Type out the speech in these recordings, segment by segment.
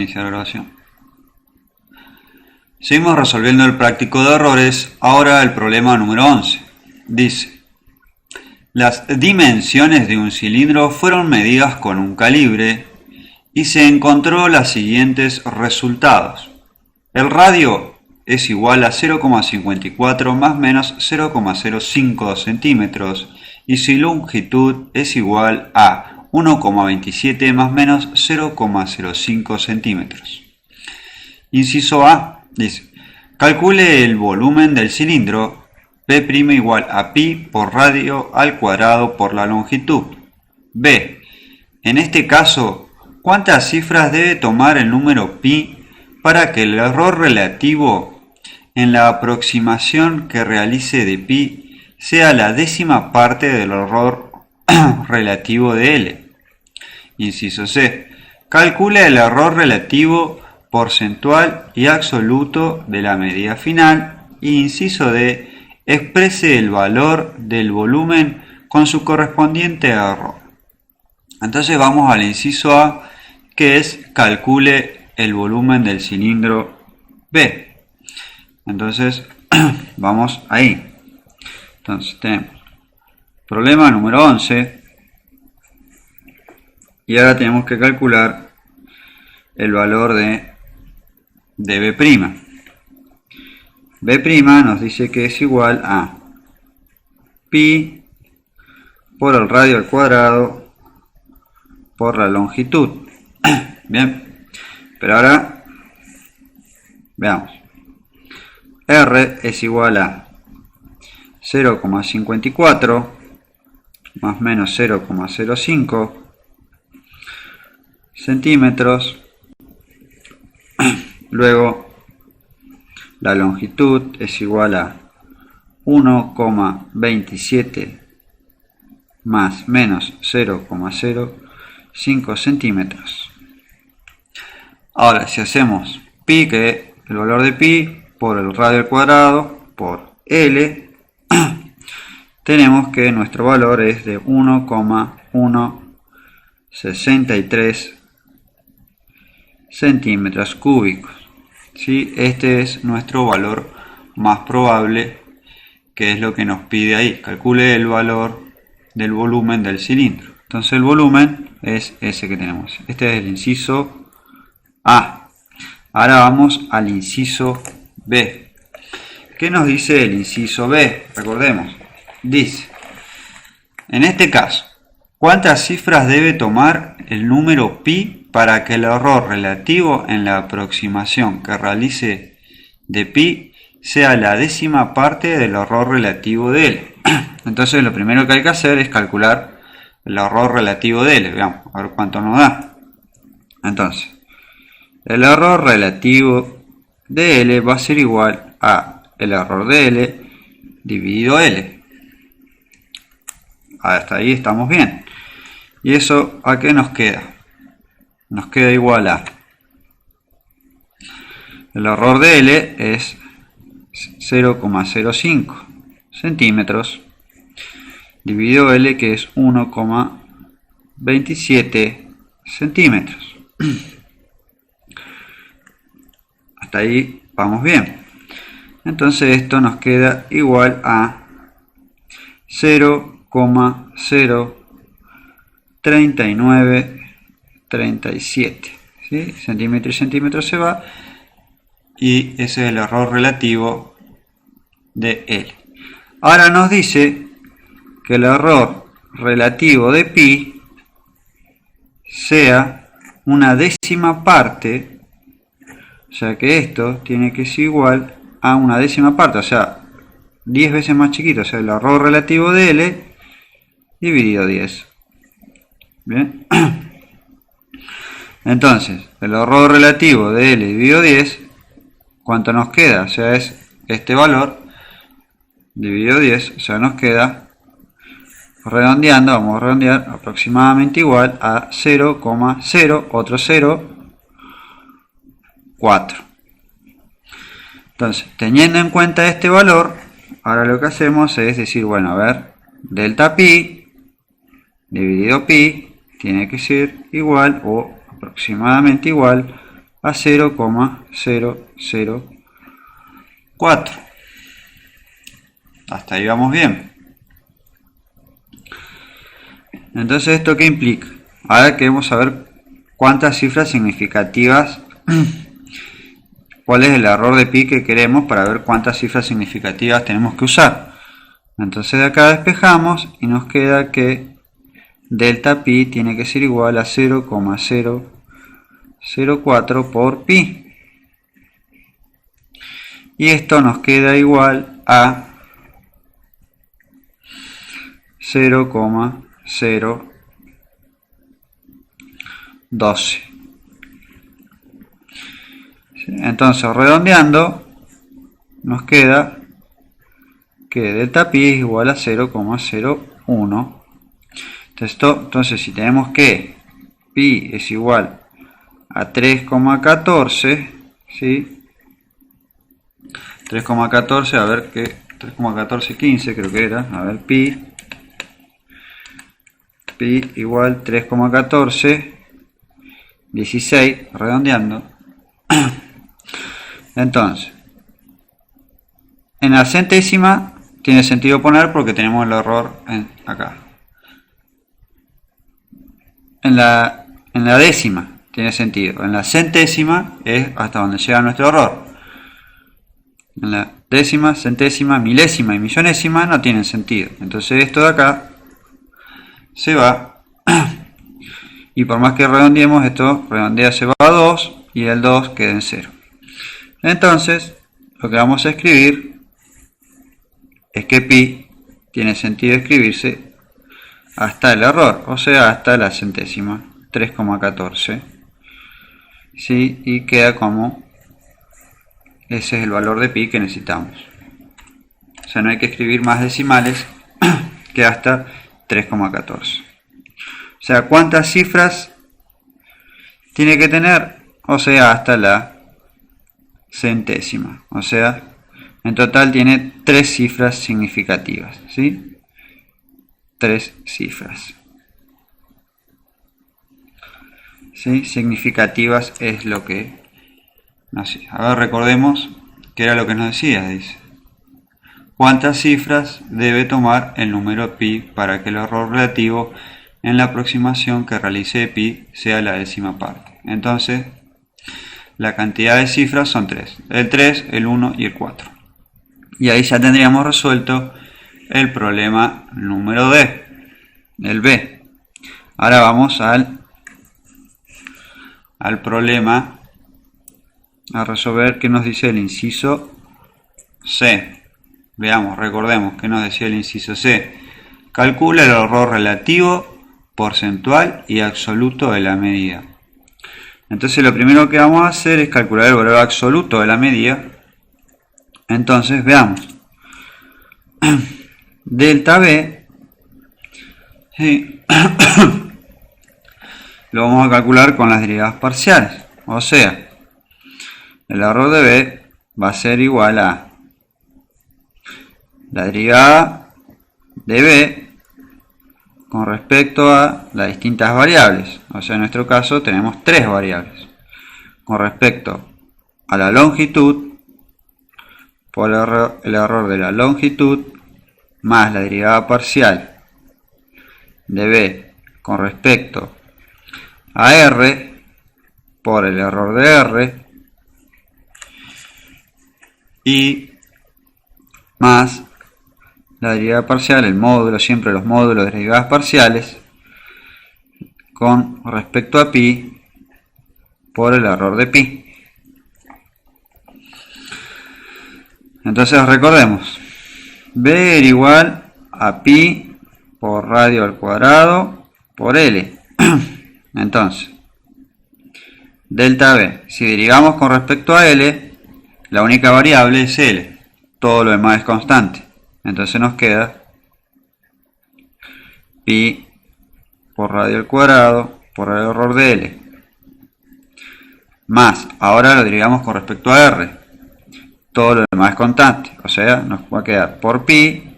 Iniciar grabación. Seguimos resolviendo el práctico de errores. Ahora el problema número 11. Dice: las dimensiones de un cilindro fueron medidas con un calibre y se encontró los siguientes resultados. El radio es igual a 0,54 más menos 0,05 centímetros y su longitud es igual a 1,27 más menos 0,05 centímetros. Inciso A dice: calcule el volumen del cilindro P' igual a pi por radio al cuadrado por la longitud. B. En este caso, ¿cuántas cifras debe tomar el número pi para que el error relativo en la aproximación que realice de pi sea la décima parte del error relativo de L? Inciso C. Calcule el error relativo porcentual y absoluto de la medida final. Inciso D. Exprese el valor del volumen con su correspondiente error. Entonces vamos al inciso A, que es calcule el volumen del cilindro B. Entonces vamos ahí. Entonces tenemos problema número 11 y ahora tenemos que calcular el valor de B'. B' nos dice que es igual a pi por el radio al cuadrado por la longitud. Bien, pero ahora veamos. R es igual a 0,54 más menos 0,05 centímetros. Luego la longitud es igual a 1,27 más menos 0,05 centímetros. Ahora, si hacemos pi, que es el valor de pi, por el radio al cuadrado, por L, tenemos que nuestro valor es de 1,163 centímetros cúbicos. ¿Sí? Este es nuestro valor más probable, que es lo que nos pide ahí. Calcule el valor del volumen del cilindro. Entonces el volumen es ese que tenemos. Este es el inciso A. Ahora vamos al inciso B. ¿Qué nos dice el inciso B? Recordemos. Dice: en este caso, ¿cuántas cifras debe tomar el número pi para que el error relativo en la aproximación que realice de pi sea la décima parte del error relativo de L? Entonces lo primero que hay que hacer es calcular el error relativo de L. Veamos, a ver cuánto nos da. Entonces, el error relativo de L va a ser igual a el error de L dividido L. Hasta ahí estamos bien. ¿Y eso a qué nos queda? Nos queda igual a el error de L es 0,05 centímetros dividido L, que es 1,27 centímetros. Hasta ahí vamos bien. Entonces esto nos queda igual a 0,03937. ¿Sí? Centímetro y centímetro se va. Y ese es el error relativo de L. Ahora nos dice que el error relativo de pi sea una décima parte. O sea que esto tiene que ser igual a una décima parte. O sea, 10 veces más chiquito. O sea, el error relativo de L dividido 10. Bien. Entonces, el error relativo de L dividido 10, ¿cuánto nos queda? O sea, es este valor dividido 10. O sea, nos queda, redondeando, vamos a redondear, aproximadamente igual a 0,0, otro 0, 4. Entonces, teniendo en cuenta este valor, ahora lo que hacemos es decir, bueno, a ver, delta pi dividido pi tiene que ser igual o aproximadamente igual a 0,004. Hasta ahí vamos bien. Entonces, ¿esto qué implica? Ahora queremos saber cuántas cifras significativas, cuál es el error de pi que queremos para ver cuántas cifras significativas tenemos que usar. Entonces de acá despejamos y nos queda que delta pi tiene que ser igual a 0,004 por pi. Y esto nos queda igual a 0,012. Entonces, redondeando, nos queda que delta pi es igual a 0,01. Entonces, si tenemos que pi es igual a 3,14, ¿sí? 3,14, a ver qué, 3,1415 creo que era, a ver, pi igual 3,1416, redondeando. Entonces, en la centésima tiene sentido poner porque tenemos el error acá. En la décima tiene sentido. En la centésima es hasta donde llega nuestro error. En la décima, centésima, milésima y millonésima no tienen sentido. Entonces esto de acá se va. Y por más que redondeemos, esto redondea se va a 2 y el 2 queda en 0. Entonces, lo que vamos a escribir es que pi tiene sentido escribirse hasta el error, o sea, hasta la centésima, 3,14. ¿Sí? Y queda como, ese es el valor de pi que necesitamos. O sea, no hay que escribir más decimales que hasta 3,14. O sea, ¿cuántas cifras tiene que tener? O sea, hasta la centésima. O sea, en total tiene 3 cifras significativas, ¿sí? 3 cifras. ¿Sí? Significativas es lo que... No sé. A ver, recordemos que era lo que nos decía, dice. ¿Cuántas cifras debe tomar el número pi para que el error relativo en la aproximación que realice de pi sea la décima parte? Entonces, la cantidad de cifras son 3. El 3, el 1 y el 4. Y ahí ya tendríamos resuelto el problema número D, el B. Ahora vamos al problema a resolver que nos dice el inciso C. Veamos, recordemos que nos decía el inciso C. Calcula el error relativo, porcentual y absoluto de la medida. Entonces lo primero que vamos a hacer es calcular el valor absoluto de la medida. Entonces veamos. Delta B, ¿sí? Lo vamos a calcular con las derivadas parciales. O sea, el error de B va a ser igual a la derivada de B con respecto a las distintas variables. O sea, en nuestro caso tenemos 3 variables. Con respecto a la longitud, por el error de la longitud, más la derivada parcial de B con respecto a R, por el error de R, y más la derivada parcial, el módulo, siempre los módulos de derivadas parciales, con respecto a pi, por el error de pi. Entonces recordemos, B era igual a pi por radio al cuadrado por L. Entonces, delta B, si derivamos con respecto a L, la única variable es L, todo lo demás es constante. Entonces nos queda pi por radio al cuadrado por el error de L. Más, ahora lo derivamos con respecto a R. Todo lo demás es constante. O sea, nos va a quedar por pi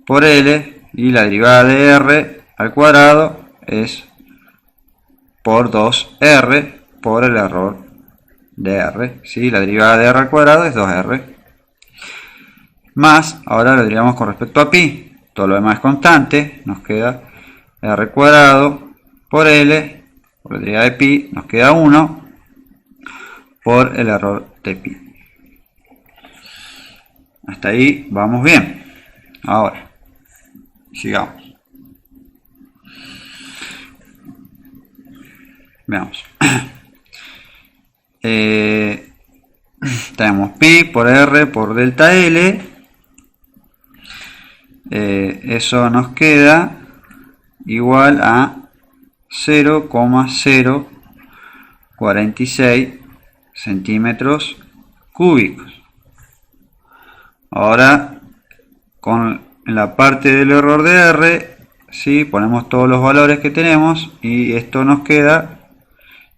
por L y la derivada de R al cuadrado es por 2R por el error de r. ¿Sí? La derivada de r al cuadrado es 2r. Más, ahora lo derivamos con respecto a pi. Todo lo demás es constante. Nos queda r cuadrado por l, por la derivada de pi, nos queda 1 por el error de pi. Hasta ahí vamos bien. Ahora, sigamos. Veamos. Tenemos pi por r por delta L. Eso nos queda igual a 0,046 centímetros cúbicos. Ahora, con la parte del error de r, ¿sí? Ponemos todos los valores que tenemos y esto nos queda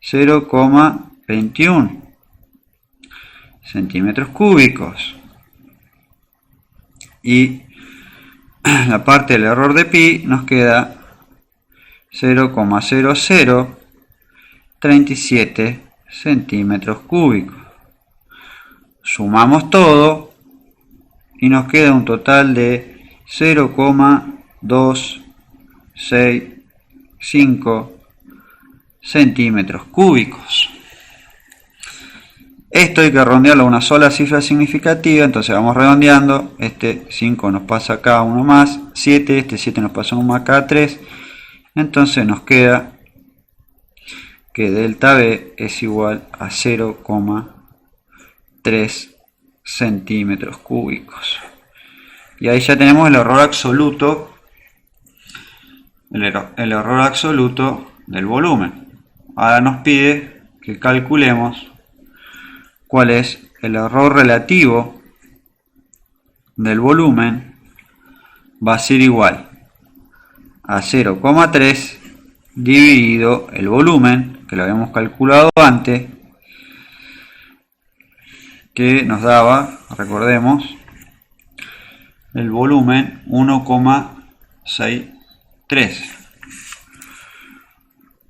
0,21 centímetros cúbicos. Y la parte del error de pi nos queda 0,0037 centímetros cúbicos. Sumamos todo y nos queda un total de 0,265 centímetros cúbicos. Esto hay que redondearlo a una sola cifra significativa, entonces vamos redondeando. Este 5 nos pasa acá uno más, 7, este 7 nos pasa uno más acá, 3. Entonces nos queda que delta B es igual a 0,3 centímetros cúbicos. Y ahí ya tenemos el error absoluto, el error absoluto del volumen. Ahora nos pide que calculemos cuál es el error relativo del volumen. Va a ser igual a 0,3 dividido el volumen, que lo habíamos calculado antes, que nos daba, recordemos, el volumen 1,63.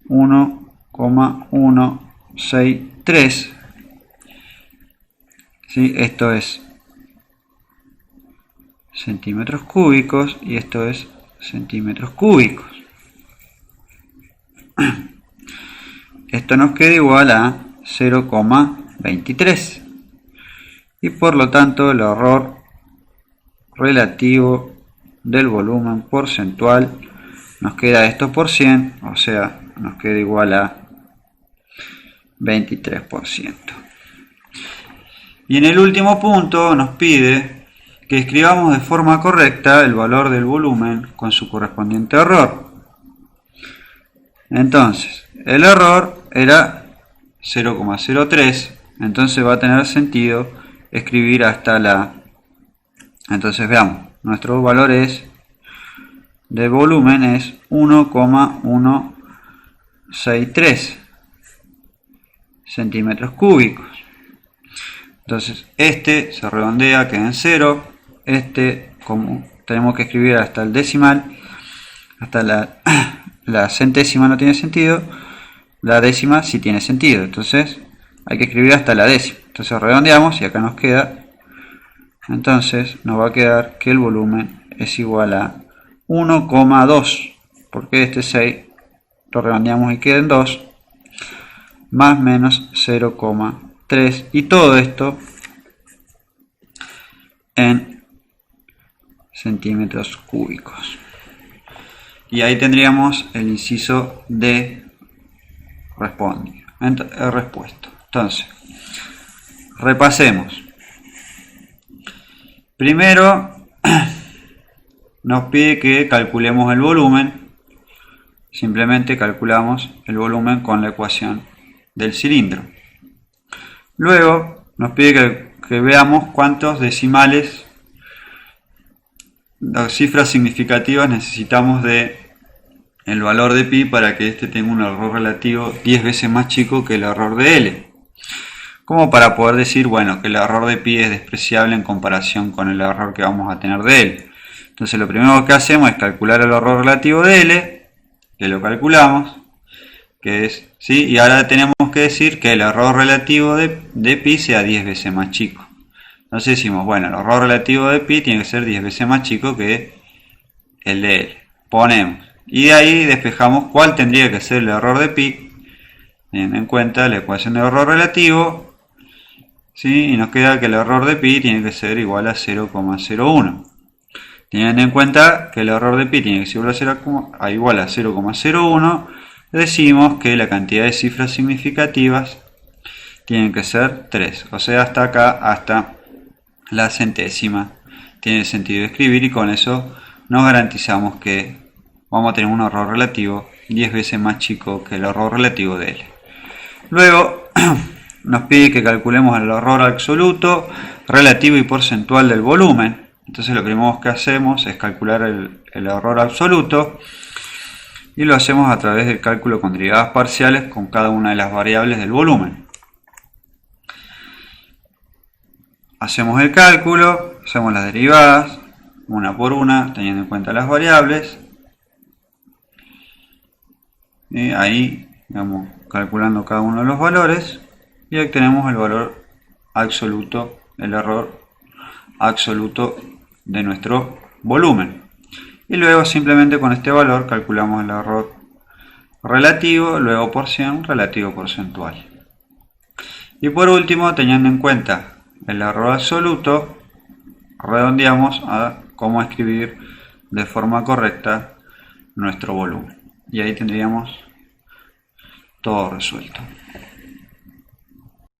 1,163. ¿Sí? Esto es centímetros cúbicos y esto es centímetros cúbicos. Esto nos queda igual a 0,23 y por lo tanto el error relativo del volumen porcentual nos queda esto por 100, o sea, nos queda igual a 23%. Y en el último punto nos pide que escribamos de forma correcta el valor del volumen con su correspondiente error. Entonces, el error era 0,03, entonces va a tener sentido escribir hasta la... Entonces veamos, nuestro valor de volumen es 1,163 centímetros cúbicos. Entonces este se redondea, queda en 0. Este, como tenemos que escribir hasta el decimal, hasta la centésima no tiene sentido, la décima sí tiene sentido, entonces hay que escribir hasta la décima. Entonces redondeamos y acá nos queda, entonces nos va a quedar que el volumen es igual a 1,2, porque este 6 lo redondeamos y queda en 2, más menos 0,3, y todo esto en centímetros cúbicos. Y ahí tendríamos el inciso D respuesto. Entonces, repasemos. Primero, nos pide que calculemos el volumen. Simplemente calculamos el volumen con la ecuación del cilindro. Luego, nos pide que veamos cuántos decimales, las cifras significativas necesitamos de el valor de pi para que este tenga un error relativo 10 veces más chico que el error de L. Como para poder decir, bueno, que el error de pi es despreciable en comparación con el error que vamos a tener de L. Entonces lo primero que hacemos es calcular el error relativo de L, que lo calculamos. que es, ¿sí? Y ahora tenemos que decir que el error relativo de pi sea 10 veces más chico. Entonces decimos, bueno, el error relativo de pi tiene que ser 10 veces más chico que el de L. Ponemos. Y de ahí despejamos cuál tendría que ser el error de pi, teniendo en cuenta la ecuación de error relativo, ¿sí? Y nos queda que el error de pi tiene que ser igual a 0,01. Teniendo en cuenta que el error de pi tiene que ser igual a 0,01, decimos que la cantidad de cifras significativas tienen que ser 3. O sea, hasta acá, hasta la centésima, tiene sentido escribir, y con eso nos garantizamos que vamos a tener un error relativo 10 veces más chico que el error relativo de L. Luego nos pide que calculemos el error absoluto, relativo y porcentual del volumen. Entonces lo primero que hacemos es calcular el error absoluto, y lo hacemos a través del cálculo con derivadas parciales con cada una de las variables del volumen. Hacemos el cálculo, hacemos las derivadas una por una teniendo en cuenta las variables, y ahí vamos calculando cada uno de los valores y obtenemos el valor absoluto, el error absoluto de nuestro volumen. Y luego simplemente con este valor calculamos el error relativo, luego porción, relativo porcentual. Y por último, teniendo en cuenta el error absoluto, redondeamos a cómo escribir de forma correcta nuestro volumen. Y ahí tendríamos todo resuelto.